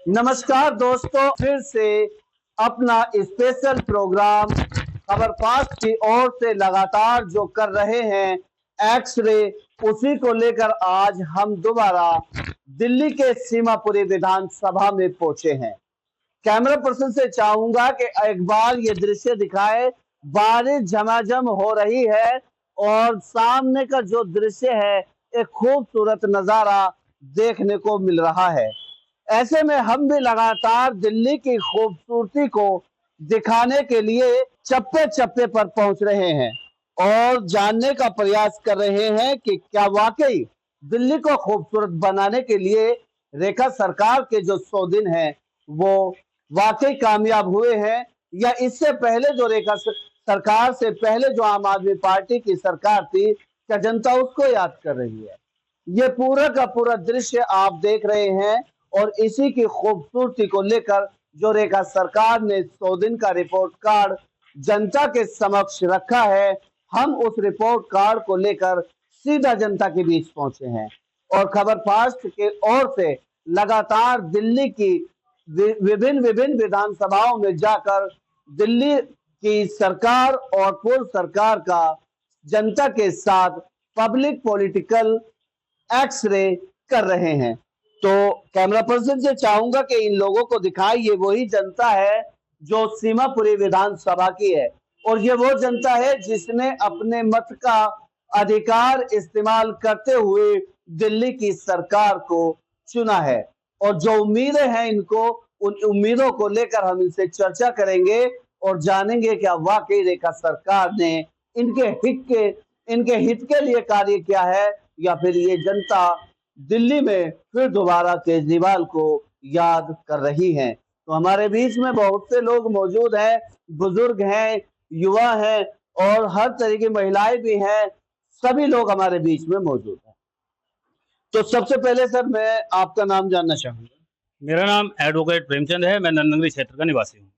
नमस्कार दोस्तों, फिर से अपना स्पेशल प्रोग्राम खबर फास्ट की ओर से लगातार जो कर रहे हैं एक्स-रे, उसी को लेकर आज हम दोबारा दिल्ली के सीमापुरी विधानसभा में पहुंचे हैं। कैमरा पर्सन से चाहूंगा कि एक बार ये दृश्य दिखाए। बारिश झमाझम हो रही है और सामने का जो दृश्य है एक खूबसूरत नजारा देखने को मिल रहा है। ऐसे में हम भी लगातार दिल्ली की खूबसूरती को दिखाने के लिए चप्पे चप्पे पर पहुंच रहे हैं और जानने का प्रयास कर रहे हैं कि क्या वाकई दिल्ली को खूबसूरत बनाने के लिए रेखा सरकार के जो 100 दिन हैं वो वाकई कामयाब हुए हैं, या इससे पहले जो रेखा सरकार से पहले जो आम आदमी पार्टी की सरकार थी, क्या जनता उसको याद कर रही है। ये पूरा का पूरा दृश्य आप देख रहे हैं और इसी की खूबसूरती को लेकर जो रेखा सरकार ने 100 दिन का रिपोर्ट कार्ड जनता के समक्ष रखा है, हम उस रिपोर्ट कार्ड को लेकर सीधा जनता के बीच पहुंचे हैं और खबर फास्ट के ओर से लगातार दिल्ली की विभिन्न विधानसभाओं में जाकर दिल्ली की सरकार और पूर्व सरकार का जनता के साथ पब्लिक पॉलिटिकल एक्स-रे कर रहे हैं। तो कैमरा पर्सन से चाहूंगा कि इन लोगों को दिखाए, ये वही जनता है जो सीमापुरी विधानसभा की है और ये वो जनता है जिसने अपने मत का अधिकार इस्तेमाल करते हुए दिल्ली की सरकार को चुना है और जो उम्मीदें हैं इनको, उन उम्मीदों को लेकर हम इनसे चर्चा करेंगे और जानेंगे क्या वाकई रेखा सरकार ने इनके हित के लिए कार्य किया है या फिर ये जनता दिल्ली में फिर दोबारा केजरीवाल को याद कर रही हैं। तो हमारे बीच में बहुत से लोग मौजूद हैं, बुजुर्ग हैं, युवा हैं और हर तरह की महिलाएं भी हैं। सभी लोग हमारे बीच में मौजूद हैं। तो सबसे पहले सर, मैं आपका नाम जानना चाहूंगा। मेरा नाम एडवोकेट प्रेमचंद है। मैं नंदनगरी क्षेत्र का निवासी हूँ।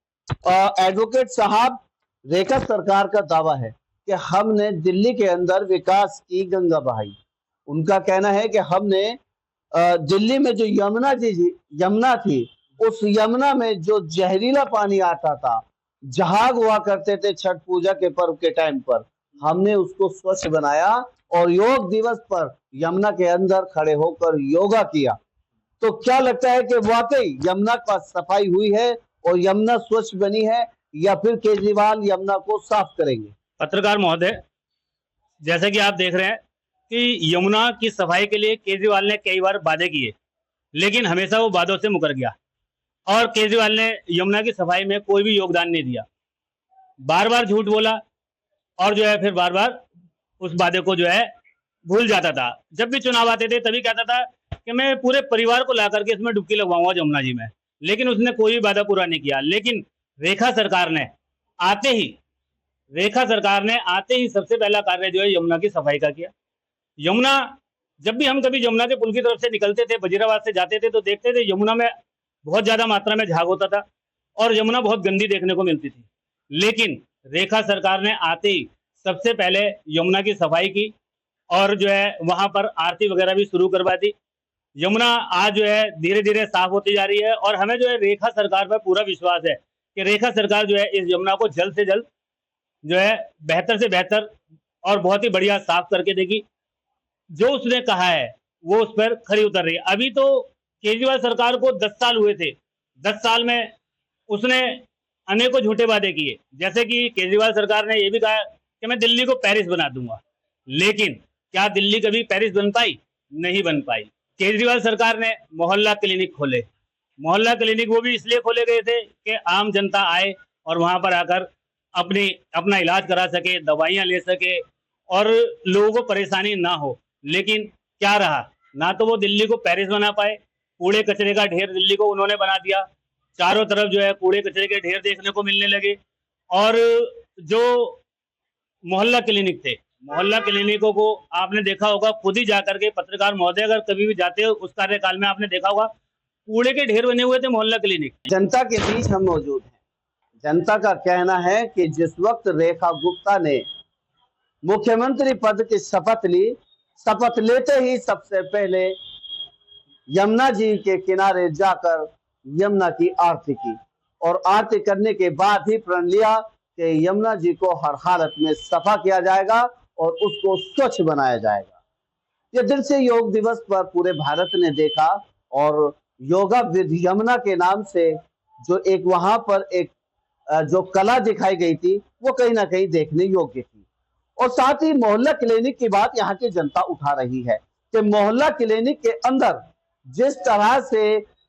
एडवोकेट साहब, रेखा सरकार का दावा है कि हमने दिल्ली के अंदर विकास की गंगा बहाई। उनका कहना है कि हमने दिल्ली में जो यमुना थी, उस यमुना में जो जहरीला पानी आता था, जहाज हुआ करते थे छठ पूजा के पर्व के टाइम पर, हमने उसको स्वच्छ बनाया और योग दिवस पर यमुना के अंदर खड़े होकर योगा किया। तो क्या लगता है कि वाकई यमुना का सफाई हुई है और यमुना स्वच्छ बनी है या फिर केजरीवाल यमुना को साफ करेंगे? पत्रकार महोदय, जैसे कि आप देख रहे हैं कि यमुना की सफाई के लिए केजरीवाल ने कई बार वादे किए, लेकिन हमेशा वो वादों से मुकर गया और केजरीवाल ने यमुना की सफाई में कोई भी योगदान नहीं दिया। बार बार झूठ बोला और जो है फिर बार बार उस वादे को जो है भूल जाता था। जब भी चुनाव आते थे तभी कहता था कि मैं पूरे परिवार को ला करके इसमें डुबकी लगवाऊंगा जमुना जी में, लेकिन उसने कोई भी वादा पूरा नहीं किया। लेकिन रेखा सरकार ने आते ही सबसे पहला कार्य जो है यमुना की सफाई का किया। यमुना, जब भी हम कभी यमुना के पुल की तरफ से निकलते थे, वजीराबाद से जाते थे, तो देखते थे यमुना में बहुत ज्यादा मात्रा में झाग होता था और यमुना बहुत गंदी देखने को मिलती थी। लेकिन रेखा सरकार ने आते ही सबसे पहले यमुना की सफाई की और जो है वहां पर आरती वगैरह भी शुरू करवा दी। यमुना आज जो है धीरे धीरे साफ होती जा रही है और हमें जो है रेखा सरकार पर पूरा विश्वास है कि रेखा सरकार जो है इस यमुना को जल्द से जल्द जो है बेहतर से बेहतर और बहुत ही बढ़िया साफ करके देगी। जो उसने कहा है वो उस पर खरी उतर रही है। अभी तो केजरीवाल सरकार को 10 साल हुए थे। 10 साल में उसने अनेकों झूठे वादे किए, जैसे कि केजरीवाल सरकार ने यह भी कहा कि मैं दिल्ली को पेरिस बना दूंगा, लेकिन क्या दिल्ली कभी पेरिस बन पाई? नहीं बन पाई। केजरीवाल सरकार ने मोहल्ला क्लिनिक खोले। मोहल्ला क्लिनिक वो भी इसलिए खोले गए थे कि आम जनता आए और वहां पर आकर अपना इलाज करा सके, दवाइयां ले सके और लोगों को परेशानी ना हो। लेकिन क्या रहा, ना तो वो दिल्ली को पेरिस बना पाए, कूड़े कचरे का ढेर दिल्ली को उन्होंने बना दिया। चारों तरफ जो है कूड़े कचरे के ढेर देखने को मिलने लगे और जो मोहल्ला क्लिनिक थे, मोहल्ला क्लिनिकों को आपने देखा होगा, खुद ही जाकर के पत्रकार महोदय अगर कभी भी जाते हो उस कार्यकाल में आपने देखा होगा कूड़े के ढेर बने हुए थे मोहल्ला क्लिनिक। जनता के बीच हम मौजूद हैं। जनता का कहना है कि जिस वक्त रेखा गुप्ता ने मुख्यमंत्री पद की शपथ ली, शपथ लेते ही सबसे पहले यमुना जी के किनारे जाकर यमुना की आरती की और आरती करने के बाद ही प्रण लिया कि यमुना जी को हर हालत में सफा किया जाएगा और उसको स्वच्छ बनाया जाएगा। ये दिल से योग दिवस पर पूरे भारत ने देखा और योगा विद यमुना के नाम से जो एक वहां पर एक जो कला दिखाई गई थी वो कहीं ना कहीं देखने योग्य थी। और साथ ही मोहल्ला क्लिनिक की बात यहाँ की जनता उठा रही है कि मोहल्ला क्लिनिक के अंदर जिस तरह से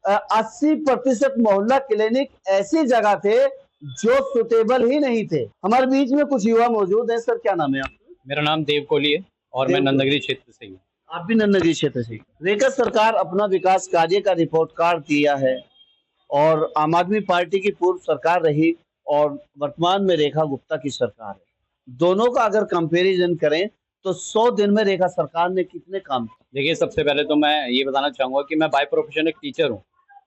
80% मोहल्ला क्लिनिक ऐसी जगह थे जो सुटेबल ही नहीं थे। हमारे बीच में कुछ युवा मौजूद हैं। सर क्या नाम है आपका? मेरा नाम देव कोहली है और मैं देव नंदगिरी क्षेत्र से हूँ। आप भी नंदगिरी क्षेत्र से। रेखा सरकार अपना विकास कार्य का रिपोर्ट कार्ड दिया है और आम आदमी पार्टी की पूर्व सरकार रही और वर्तमान में रेखा गुप्ता की सरकार है। दोनों का अगर कंपैरिजन करें तो 100 दिन में रेखा सरकार ने कितने काम किए? देखिए, सबसे पहले तो मैं ये बताना चाहूँगा कि मैं बाय प्रोफेशन एक टीचर हूँ,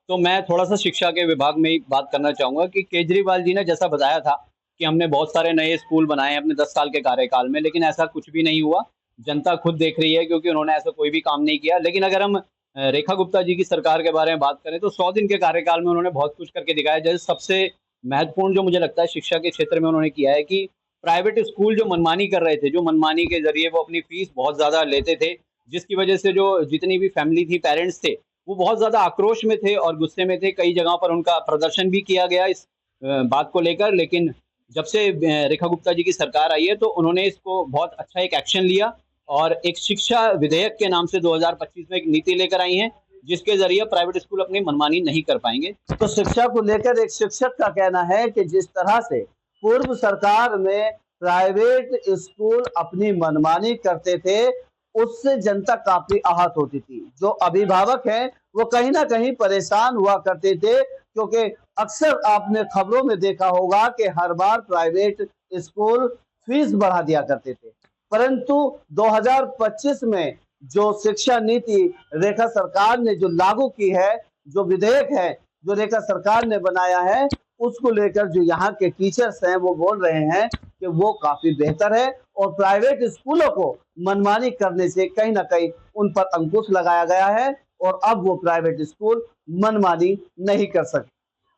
तो मैं थोड़ा सा शिक्षा के विभाग में ही बात करना चाहूँगा कि केजरीवाल जी ने जैसा बताया था कि हमने बहुत सारे नए स्कूल बनाए हैं अपने 10 साल के कार्यकाल में, लेकिन ऐसा कुछ भी नहीं हुआ। जनता खुद देख रही है क्योंकि उन्होंने ऐसा कोई भी काम नहीं किया। लेकिन अगर हम रेखा गुप्ता जी की सरकार के बारे में बात करें तो 100 दिन के कार्यकाल में उन्होंने बहुत कुछ करके दिखाया। जैसे सबसे महत्वपूर्ण जो मुझे लगता है शिक्षा के क्षेत्र में उन्होंने किया है कि प्राइवेट स्कूल जो मनमानी कर रहे थे, जो मनमानी के जरिए वो अपनी फीस बहुत ज़्यादा लेते थे, जिसकी वजह से जो जितनी भी फैमिली थी, पेरेंट्स थे, वो बहुत ज़्यादा आक्रोश में थे और गुस्से में थे। कई जगहों पर उनका प्रदर्शन भी किया गया इस बात को लेकर। लेकिन जब से रेखा गुप्ता जी की सरकार आई है तो उन्होंने इसको बहुत अच्छा एक एक्शन लिया और एक शिक्षा विधेयक के नाम से 2025 में एक नीति लेकर आई हैं, जिसके जरिए प्राइवेट स्कूल अपनी मनमानी नहीं कर पाएंगे। तो शिक्षा को लेकर एक शिक्षक का कहना है कि जिस तरह से पूर्व सरकार में प्राइवेट स्कूल अपनी मनमानी करते थे उससे जनता काफी आहत होती थी। जो अभिभावक हैं वो कहीं ना कहीं परेशान हुआ करते थे क्योंकि अक्सर आपने खबरों में देखा होगा कि हर बार प्राइवेट स्कूल फीस बढ़ा दिया करते थे। परंतु 2025 में जो शिक्षा नीति रेखा सरकार ने जो लागू की है, जो विधेयक है जो रेखा सरकार ने बनाया है, उसको लेकर जो यहाँ के टीचर्स हैं वो बोल रहे हैं कि वो काफी बेहतर है और प्राइवेट स्कूलों को मनमानी करने से कहीं ना कहीं उन पर अंकुश लगाया गया है और अब वो प्राइवेट स्कूल मनमानी नहीं कर सकते।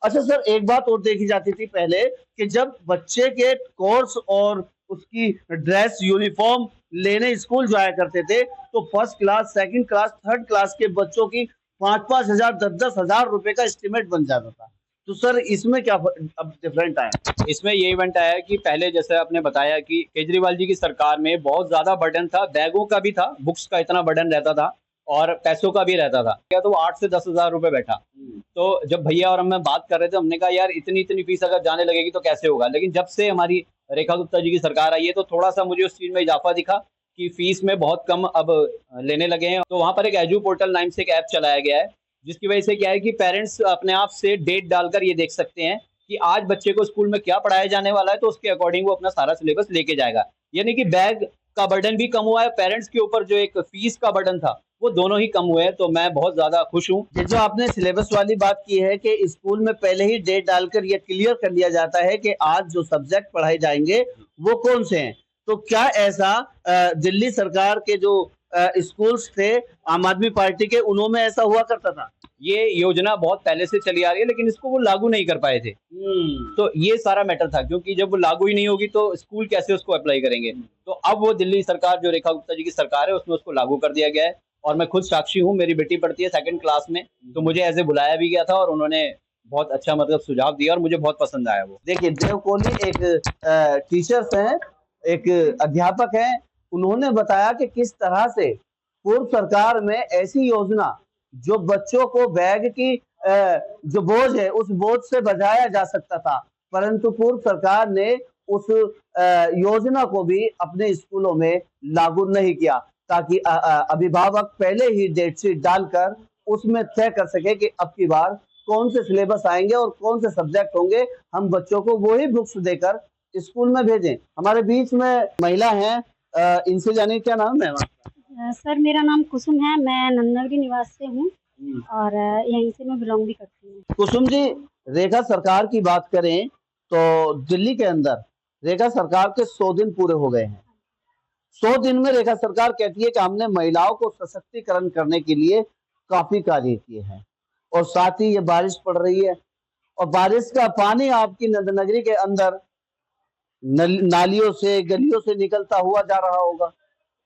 अच्छा सर, एक बात और देखी जाती थी पहले कि जब बच्चे के कोर्स और उसकी ड्रेस यूनिफॉर्म लेने स्कूल जाया करते थे तो first class, second class, third class के बच्चों की 5-5 हजार, 10-10 हजार रुपए का एस्टिमेट बन जाता था। तो सर इसमें क्या अब डिफरेंट आया? इसमें ये इवेंट आया कि पहले जैसे आपने बताया कि केजरीवाल जी की सरकार में बहुत ज्यादा बर्डन था, बैगों का भी था, बुक्स का इतना बर्डन रहता था और पैसों का भी रहता था। क्या तो 8 से 10 हजार रुपए बैठा। तो जब भैया और हम बात कर रहे थे, हमने कहा यार इतनी फीस अगर जाने लगेगी तो कैसे होगा। लेकिन जब से हमारी रेखा गुप्ता जी की सरकार आई है तो थोड़ा सा मुझे उस चीज में इजाफा दिखा कि फीस में बहुत कम अब लेने लगे हैं। तो वहां पर एक एजू पोर्टल नाम से एक ऐप चलाया गया है, जिसकी वजह से क्या है कि पेरेंट्स अपने आप से डेट डालकर ये देख सकते हैं कि आज बच्चे को स्कूल में क्या पढ़ाया जाने वाला है, तो उसके अकॉर्डिंग वो अपना सारा सिलेबस लेके जाएगा। यानी कि बैग का बर्डन भी कम हुआ है, पेरेंट्स के ऊपर जो एक फीस का बर्डन था वो दोनों ही कम हुए हैं। तो मैं बहुत ज्यादा खुश हूँ। जो आपने सिलेबस वाली बात की है कि स्कूल में पहले ही डेट डालकर ये क्लियर कर लिया जाता है कि आज जो सब्जेक्ट पढ़ाए जाएंगे वो कौन से हैं, तो क्या ऐसा दिल्ली सरकार के जो स्कूल्स थे आम आदमी पार्टी के, उन्होंने ऐसा हुआ करता था? ये योजना बहुत पहले से चली आ रही है लेकिन इसको वो लागू नहीं कर पाए थे। तो ये सारा मैटर था, क्योंकि जब वो लागू ही नहीं होगी तो स्कूल कैसे उसको अप्लाई करेंगे। तो अब वो दिल्ली सरकार जो रेखा गुप्ता जी की सरकार है उसमें उसको लागू कर दिया गया है और मैं खुद साक्षी हूँ। मेरी बेटी पढ़ती है 2nd क्लास में, तो मुझे ऐसे बुलाया भी गया था और उन्होंने बहुत अच्छा मतलब सुझाव दिया और मुझे बहुत पसंद आया वो। देखिए, देव कोहली एक टीचर्स हैं, एक अध्यापक हैं। उन्होंने बताया कि किस तरह से पूर्व सरकार में ऐसी योजना जो बच्चों को बैग की जो बोझ है उस बोझ से बचाया जा सकता था, परंतु पूर्व सरकार ने उस योजना को भी अपने स्कूलों में लागू नहीं किया ताकि अभिभावक पहले ही डेट शीट डालकर उसमें तय कर सके कि अब की बार कौन से सिलेबस आएंगे और कौन से सब्जेक्ट होंगे, हम बच्चों को वही बुक्स देकर स्कूल में भेजें। हमारे बीच में महिला हैं, इनसे जानिए क्या नाम है? सर मेरा नाम कुसुम है, मैं नंदगिरी निवास से हूँ और यहीं से मैं बिलोंग भी करती हूँ। कुसुम जी, रेखा सरकार की बात करें तो दिल्ली के अंदर रेखा सरकार के 100 दिन पूरे हो गए हैं। 100 दिन में रेखा सरकार कहती है कि हमने महिलाओं को सशक्तिकरण करने के लिए काफी कार्य किए हैं और साथ ही ये बारिश पड़ रही है और बारिश का पानी आपकी नंदनगरी के अंदर नालियों से गलियों से निकलता हुआ जा रहा होगा।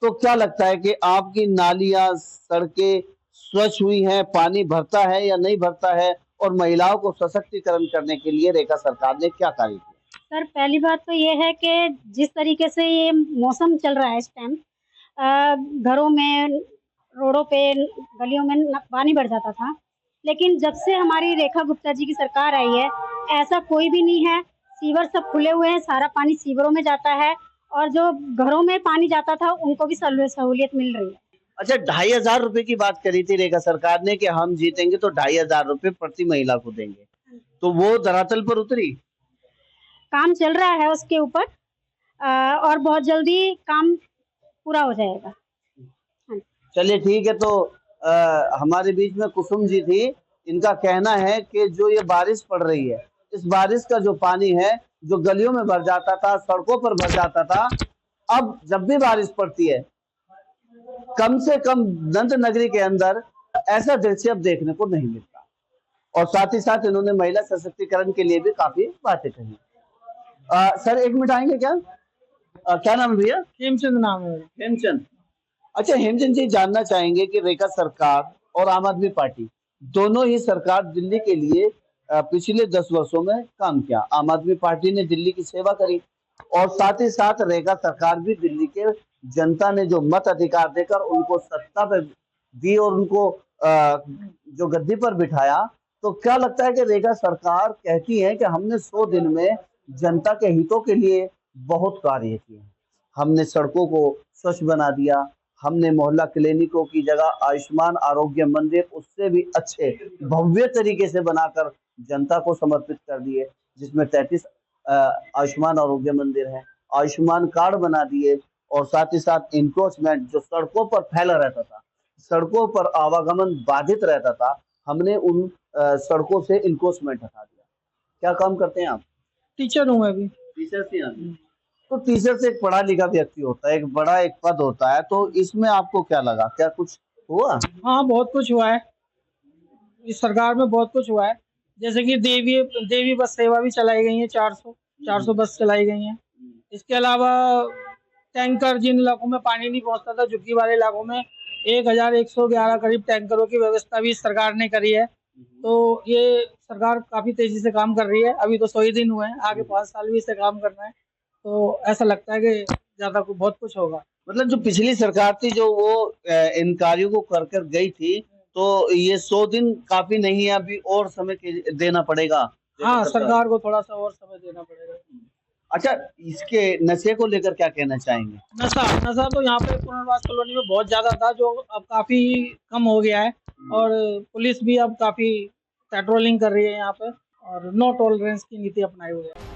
तो क्या लगता है कि आपकी नालियां सड़कें स्वच्छ हुई हैं, पानी भरता है या नहीं भरता है, और महिलाओं को सशक्तिकरण करने के लिए रेखा सरकार ने क्या कार्य किया? सर पहली बात तो ये है कि जिस तरीके से ये मौसम चल रहा है इस टाइम, घरों में, रोडों पे, गलियों में पानी भर जाता था, लेकिन जब से हमारी रेखा गुप्ता जी की सरकार आई है ऐसा कोई भी नहीं है। सीवर सब खुले हुए हैं, सारा पानी सीवरों में जाता है और जो घरों में पानी जाता था उनको भी सहूलियत मिल रही है। अच्छा, 2,500 रुपए की बात करी थी रेखा सरकार ने कि हम जीतेंगे तो 2,500 रुपए प्रति महिला को देंगे, तो वो धरातल पर उतरी? काम चल रहा है उसके ऊपर और बहुत जल्दी काम पूरा हो जाएगा। चलिए ठीक है। तो हमारे बीच में कुसुम जी थी, इनका कहना है कि जो ये बारिश पड़ रही है, इस बारिश का जो पानी है जो गलियों में भर जाता था, सड़कों पर भर जाता था, अब जब भी बारिश पड़ती है कम से कम नंद नगरी के अंदर ऐसा दृश्य अब देखने को नहीं मिलता। और साथ ही साथ इन्होंने महिला सशक्तिकरण के लिए भी काफी बातें कही। सर एक मिनट आएंगे क्या? क्या नाम है भैया? हेमचंद नाम है। हेमचंद। अच्छा हेमचंद जी, जानना चाहेंगे कि रेखा सरकार और आम आदमी पार्टी दोनों ही सरकार दिल्ली के लिए पिछले 10 वर्षों में काम किया। आम आदमी पार्टी ने दिल्ली की सेवा करी और साथ ही साथ रेखा सरकार भी दिल्ली के जनता ने जो मत अधिकार देकर उनको सत्ता पे दी और उनको जो गद्दी पर बिठाया। तो क्या लगता है कि रेखा सरकार कहती है कि हमने 100 दिन में जनता के हितों के लिए बहुत कार्य किए, हमने सड़कों को स्वच्छ बना दिया, हमने मोहल्ला क्लिनिकों की जगह आयुष्मान आरोग्य मंदिर उससे भी अच्छे भव्य तरीके से बनाकर जनता को समर्पित कर दिए, जिसमें 33 आयुष्मान आरोग्य मंदिर है, आयुष्मान कार्ड बना दिए और साथ ही साथ इंक्रोचमेंट जो सड़कों पर फैला रहता था, सड़कों पर आवागमन बाधित रहता था, हमने उन सड़कों से इंक्रोचमेंट हटा दिया। क्या काम करते हैं आप? टीचर हूँ मैं भी। टीचर से तो टीचर से एक पढ़ा लिखा व्यक्ति होता है, एक बड़ा एक पद होता है, तो इसमें आपको क्या लगा, क्या कुछ हुआ? हाँ बहुत कुछ हुआ है, इस सरकार में बहुत कुछ हुआ है। जैसे कि देवी बस सेवा भी चलाई गई है, 400 बस चलाई गई हैं। इसके अलावा टैंकर, जिन इलाकों में पानी नहीं पहुंचता था, झुग्गी वाले इलाकों में 1111 करीब टैंकरों की व्यवस्था भी सरकार ने करी है। तो ये सरकार काफी तेजी से काम कर रही है। अभी तो 100 ही दिन हुए हैं, आगे 5 साल भी इसे काम करना है, तो ऐसा लगता है कि ज्यादा बहुत कुछ होगा। मतलब जो पिछली सरकार थी जो वो इन कार्यों को कर कर गई थी, तो ये 100 दिन काफी नहीं है, अभी और समय देना पड़ेगा। हाँ, सरकार को थोड़ा सा और समय देना पड़ेगा। अच्छा, इसके नशे को लेकर क्या कहना चाहेंगे? नशा तो यहाँ पे पुनर्वास कॉलोनी में बहुत ज्यादा था, जो अब काफी कम हो गया है और पुलिस भी अब काफी पेट्रोलिंग कर रही है यहाँ पे और नो टॉलरेंस की नीति अपनाई हुई है।